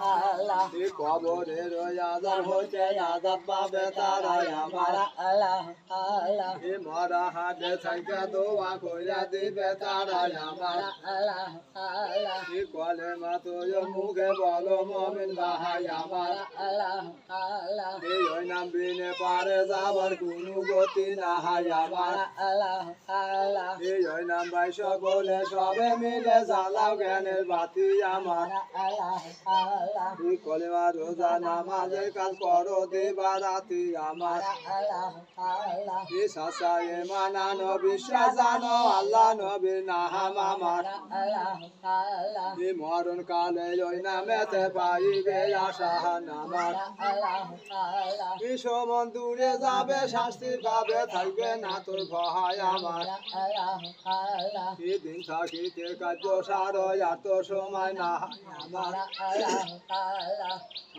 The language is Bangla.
আল্লাহ এই কবরের আযাব হইতে আযাব পাবে তারাই আমার আল্লাহ আল্লাহ এই মরা হাতে থাইকা দোয়া কইরা দিবে তারাই আমার আল্লাহ আল্লাহ এই কলেমা তুই মুখে বলো মুমিন ভাই আমার আল্লাহ আল্লাহ এই ওই নাম বিনে পারে যাবার কোনো গতি না হাই আমার আল্লাহ আল্লাহ এই ওই নাম ভাই সকলে সবে মিলে জ্বালাও জ্ঞানের বাতি আমার আল্লাহ আল্লাহ এই কলেমা রোজা নামাজের কাজ করো দিবা রাতি আমার আল্লাহ আল্লাহ এই সাসায়ে মানানো বিশ্বাস জানো আল্লাহ নবীর নাম আমার আল্লাহ আল্লাহ এই মরণ কালে ওই নামেতে পাইবে আশা আমার আল্লাহ আল্লাহ এই সমন দূরে যাবে শাস্তি পাবে থাকবে না তোর ভয় আমার আল্লাহ আল্লাহ এই দিন থাকিতে কার্য সার আর তো সময় না আমার আল্লাহ